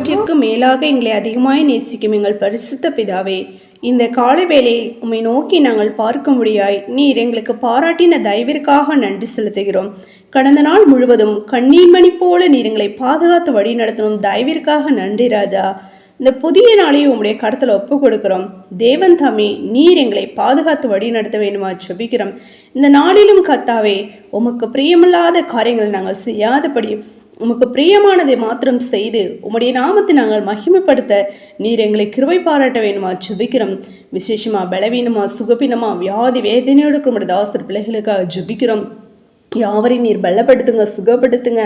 எல்லாவற்றிற்கும் மேலாக எங்களை அதிகமாய் நேசிக்கும் எங்கள் பரிசுத்த பிதாவே, இந்த காலை வேளையில் உம்மை நோக்கி நாங்கள் பார்க்கும்படியாய் நீர் எங்களுக்கு பாராட்டின தயவிற்காக நன்றி செலுத்துகிறோம். கடந்த நாள் முழுவதும் கண்ணீர் மணி போல நீர் எங்களை பாதுகாத்து வழி நடத்தணும் தயவிற்காக நன்றி ராஜா. இந்த புதிய நாளையும் உம்முடைய கருத்தில் ஒப்பு கொடுக்கிறோம். தேவன் தாமே நீர் எங்களை பாதுகாத்து வழி நடத்த வேண்டுமா ஜெபிக்கிறோம். இந்த நாளிலும் கர்த்தாவே, உமக்கு பிரியமில்லாத காரியங்களை நாங்கள் செய்யாதபடி உமக்கு பிரியமானதை மாத்திரம் செய்து உம்முடைய நாமத்தை நாங்கள் மகிமைப்படுத்த நீர் எங்களை கிருபை பாராட்ட வேணுமா ஜெபிக்கிறோம். விசேஷமா பலவீனமா சுகப்பீனமா வியாதி வேதனையோடு இருக்கிற தாசர் பிள்ளைகளுக்காக ஜெபிக்கிறோம். யாவரையும் நீர் பலப்படுத்துங்க, சுகப்படுத்துங்க,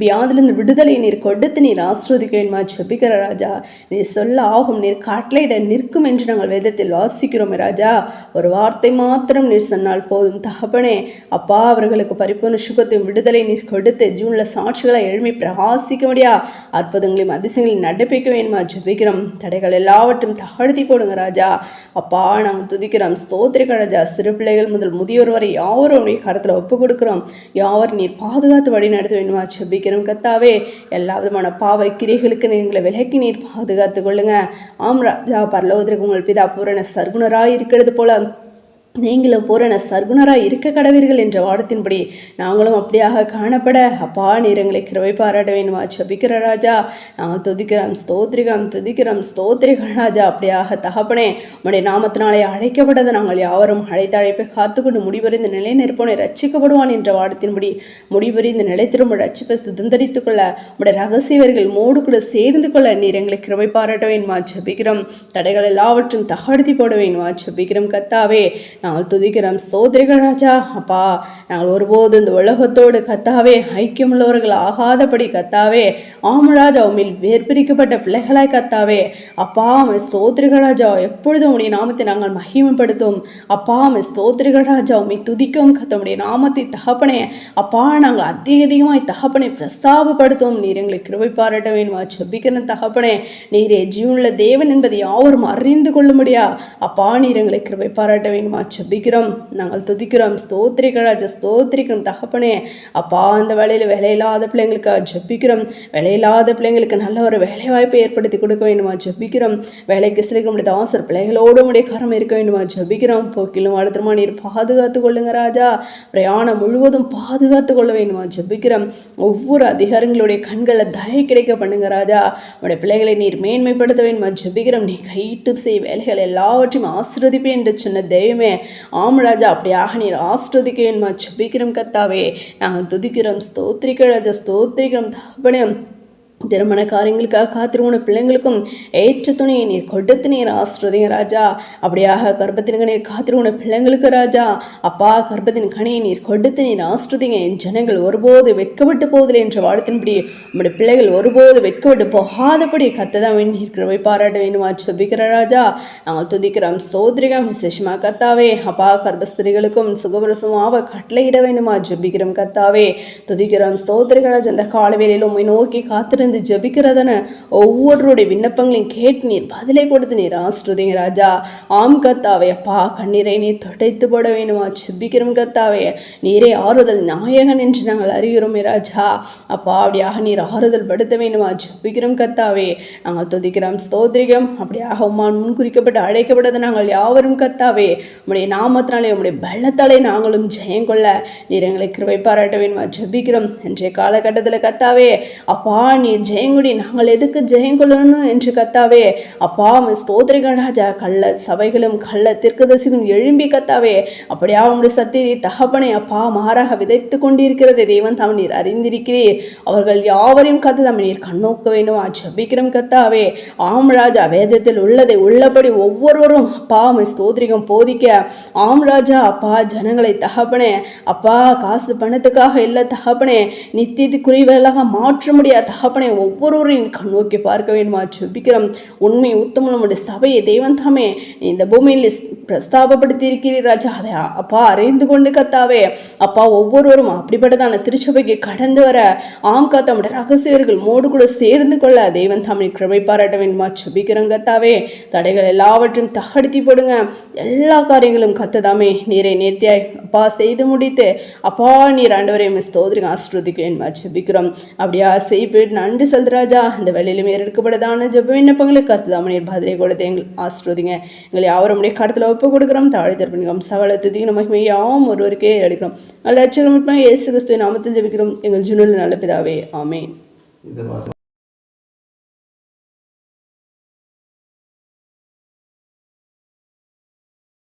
வியாதிலிருந்து விடுதலை நீர் கொடுத்து நீர் ஆசீர்வதிக்க வேண்டுமா ஜெபிக்கிற ராஜா. நீர் சொல்ல ஆகும், நீர் காட்டளையிட நிற்கும் என்று நாங்கள் வேதத்தில் வாசிக்கிறோம் ராஜா. ஒரு வார்த்தை மாத்திரம் நீர் சொன்னால் போதும் தகப்பனே. அப்பா, அவர்களுக்கு பரிபூர்ண சுகத்தையும் விடுதலை நீர் கொடுத்து ஜீவனில் சாட்சிகளை எழுமி பிரகாசிக்க முடியா அற்புதங்களையும் அதிசயங்களையும் நடப்பிக்க வேண்டுமா ஜெபிக்கிறோம். தடைகள் எல்லாவற்றும் தகழ்த்தி போடுங்க ராஜா. அப்பா, நாங்கள் துதிக்கிறோம், ஸ்தோத்திரிக்க ராஜா. சிறு பிள்ளைகள் முதல் முதியோர் வரை யாவரும் கருத்தில் ஒப்பு கொடுக்கிறோம். யாவர் நீர் பாதுகாத்து வழி நடத்த வேண்டுமா ஜெபிக்கிறோம் கர்த்தாவே. எல்லா விதமான பாவ கிரைகளுக்கு எங்களை விலக்கி நீர் பாதுகாத்து கொள்ளுங்க. ஆம் ராஜா, பரலோகத்திற்கு உங்கள் பிதா பூரண சர்க்குணராய் இருக்கிறது போல நீங்களும் பூரண சர்க்குணராய் இருக்க கடவீர்கள் என்ற வாதத்தின்படி நாங்களும் அப்படியாக காணப்பட அப்பா நீர் எங்களை கிருபை பாராட்ட வேண்டுமா ஜெபிக்கிற ராஜா. நாங்கள் துதிக்கிறோம், ஸ்தோத்திரிகம் ராஜா. அப்படியாக தகப்பனே, உம்முடைய நாமத்தினாலே அழைக்கப்பட்டது நாங்கள் யாவரும் அழைத்த அழைப்பை காத்துக்கொண்டு முடிவறிந்து நிலை நிற்போனை ரட்சிக்கப்படுவான் என்ற வாதத்தின்படி முடிவறிந்து நிலைத்திரும் ரட்சிப்பை சுதந்திரித்துக் கொள்ள உம்முடைய ரகசியவர்கள் மோடு கூட சேர்ந்து கொள்ள நீர் எங்களை கிருபை பாராட்ட வேண்டுமா ஜெபிக்கிறோம். தடைகள் எல்லாவற்றும் தகர்த்தி போட வேண்டுமா ஜெபிக்கிறோம் கர்த்தாவே. நாங்கள் துதிக்கிறோம், ஸ்தோத்திரிகள் ராஜா. அப்பா, நாங்கள் ஒருபோது இந்த உலகத்தோடு கத்தாவே ஐக்கியமுள்ளவர்கள் ஆகாதபடி கத்தாவே ஆமராஜா உம்மில் வேர்பிரிக்கப்பட்ட பிள்ளைகளாய் கத்தாவே அப்பா ஸ்தோத்திரிகள் ராஜா. எப்பொழுதும் உடைய நாமத்தை நாங்கள் மகிமைப்படுத்தும் அப்பா. ஸ்தோத்திரிகள் ராஜா, உம்மை துதிக்கும் கத்தமுடைய நாமத்தை தகப்பனே அப்பா நாங்கள் அதிகமாய் தகப்பனை பிரஸ்தாபப்படுத்தும். நீர் எங்களை கிருபை பாராட்ட வேண்டுமா ஜெபிக்கிற தகப்பனே. நீரே ஜீவனுள்ள தேவன் என்பதை யாவரும் அறிந்து கொள்ள முடியா அப்பா. நீர் எங்களை கிருபை பாராட்ட வேண்டுமா ஜெபிக்கிறோம். நாங்கள் துதிக்கிறோம், ஸ்தோத்திரிக்கிறோம் தகப்பனே. அப்பா, அந்த வேலையில் வேலையில்லாத பிள்ளைங்களுக்காக ஜெபிக்கிறோம். வேலையில்லாத பிள்ளைங்களுக்கு நல்ல ஒரு வேலை வாய்ப்பை ஏற்படுத்தி கொடுக்க வேண்டுமா ஜெபிக்கிறோம். வேலைக்கு சிலைக்க முடியாத ஆசர் பிள்ளைகளோடு உடைய கரம் இருக்க வேண்டுமா ஜெபிக்கிறோம். போக்கிலும் அடுத்தமா நீர் பாதுகாத்து கொள்ளுங்க ராஜா. பிரயாணம் முழுவதும் பாதுகாத்து கொள்ள வேண்டுமா ஜெபிக்கிறோம். ஒவ்வொரு அதிகாரங்களுடைய கண்களில் தயை கிடைக்க பண்ணுங்க ராஜா. உடைய பிள்ளைகளை நீர் மேன்மைப்படுத்த வேண்டுமா ஜெபிக்கிறோம். நீ கைட்டு செய் வேலைகள் எல்லாவற்றையும் ஆசீர்வதிப்பேன் என்று சொன்ன தெய்வமே ஆம் ராஜா. அப்படியாக நீர் ஆசீர்வதிக்க வேண்டுமா ஜெபிக்கிறோம் கர்த்தாவே. நாங்கள் துதிக்கிறோம், ஸ்தோத்திரிக்கிறோம் ராஜா. ஸ்தோத்திரிக்கிறோம் தகப்பனே. திருமண காரியங்களுக்காக காத்திருவோன பிள்ளைங்களுக்கும் ஏற்ற துணியை நீர் கொடுத்து நீர் ஆசீர்வதிங்க ராஜா. அப்படியாக கர்ப்பத்தின் கனியை காத்திருவோன பிள்ளைங்களுக்கு ராஜா அப்பா கர்ப்பத்தின் கனியை நீர் கொடுத்து நீர் ஆசீர்வதிங்க. என் ஜனங்கள் ஒருபோது வெட்கப்பட்டு போவதில்லை என்ற வாழத்தின்படி உங்களுடைய பிள்ளைகள் ஒருபோது வெட்கப்பட்டு போகாதபடி கத்ததான் நீர் கிருபை பாராட்ட வேண்டுமா ஜெபிக்கிற ராஜா. நாங்கள் துதிக்கிறோம், ஸ்தோத்திரிகம் விசேஷமா கத்தாவே. அப்பா, கர்ப்பஸ்திரிகளுக்கும் சுகபிரசமாக கட்டளையிட வேண்டுமா ஜெபிக்கிறோம் கத்தாவே. துதிக்கிறோம், ஸ்தோத்திரிக ராஜா. அந்த காலவேளையில் உம்மை நோக்கி காத்திரு ஜெபிக்கிறதான ஒவ்வொருடைய விண்ணப்பங்களையும் கேட்டு நீர் பதிலை கொடுத்து நீர் ஆசீர்வதிங்க ராஜா. ஆம் கத்தாவே. அப்பா, கண்ணீரை நீர் தொடைத்து போட வேணுமா ஜெபிக்கிறோம் கத்தாவே. நீரே ஆறுதல் நாயகன் என்று நாங்கள் அறிகிறோமே ராஜா. அப்பா, அப்படியாக நீர் ஆறுதல் படுத்த வேணுமா ஜெபிக்கிறோம் கத்தாவே. நாங்கள் துதிக்கிறோம், ஸ்தோத்திரிகம். அப்படியாக உம்மால் முன்குறிக்கப்பட்டு அழைக்கப்பட்டது நாங்கள் யாவரும் கத்தாவே. உம்முடைய நாமத்தினாலே உம்முடைய பலத்தாலே நாங்களும் ஜெயம் கொள்ள நீர் எங்களை கிருபை பாராட்ட வேணுமா ஜெபிக்கிறோம். இன்றைய காலகட்டத்தில் கத்தாவே அப்பா நீ ஜெயங்குடி நாங்கள் எதுக்கு ஜெயங்கொள்ளணும் என்று கத்தாவே அப்பா ஸ்தோத்திரிகள் ராஜா. கள்ள சபைகளும் கள்ள தீர்க்கதரிசிகளும் எழும்பி கத்தாவே அப்படியா உங்களுடைய சத்தியத்தை தகப்பனை அப்பா மாறாக விதைத்து கொண்டிருக்கிறது தேவன் தாம் நீர் அறிந்திருக்கிறீர். அவர்கள் யாவரையும் கத்து தாம் நீர் கண்ணோக்க வேண்டுமா ஜெபிக்கிறோம் கத்தாவே. ஆம் ராஜா, வேதத்தில் உள்ளதை உள்ளபடி ஒவ்வொருவரும் அப்பா ஸ்தோத்திரிகம் போதிக்க ஆம் ராஜா. அப்பா, ஜனங்களை தகப்பனே அப்பா காசு பணத்துக்காக இல்லை தகப்பனே, நித்தியத்து குறிவர்களாக மாற்ற முடியாது தகப்பனே. ஒவ்வொருவரையும் கண்ணோக்கி பார்க்க வேண்டுமா ஜெபிக்கிறோம். உண்மை உத்தமம் நம்முடைய சபையை தேவன் தாமே இந்த பூமியில் பிரஸ்தாபப்படுத்தி இருக்கிறீர் ராஜா. அதை அப்பா அறிந்து கொண்டு கத்தாவே அப்பா ஒவ்வொருவரும் அப்படிப்பட்டதான திருச்சபைக்கு கடந்து வர ஆம் கத்தா நம்முடைய ரகசியர்கள் மோடு கூட சேர்ந்து கொள்ள தேவன் தாமே கிருபை பாராட்ட வேண்டுமா ஜெபிக்கிறோம் கத்தாவே. தடைகள் எல்லாவற்றையும் தகர்த்தி போடுங்க. எல்லா காரியங்களும் கத்ததாமே நீரை நேர்த்தியாய் அப்பா செய்து முடித்து அப்பா நீர் ஆண்டவரை ஸ்தோத்திரிகம் ஆசீர்வதிக்க வேண்டுமா ஜெபிக்கிறோம். அப்படியா செய்து நன்றி நன்றி செலுத்துராஜா. இந்த வேலையிலும் ஏற்கப்பட்டதான ஜெப விண்ணப்பங்களை கருத்துதாமனீர் பதிலை கொடுத்து எங்கள் ஆசிர்வதிங்க. எங்களை யாவருடைய கடத்தில் ஒப்பு கொடுக்குறோம். தாழ் தரப்பிக்கிறோம். சகல துதியும் மகிமை யாவும் ஒருவருக்கே எடுக்கிறோம். நல்ல ரட்சகரும் இயேசு கிறிஸ்துவின் நாமத்தில் ஜெபிக்கிறோம் எங்கள் ஜீவனுள்ள நல்ல பிதாவே, ஆமென்.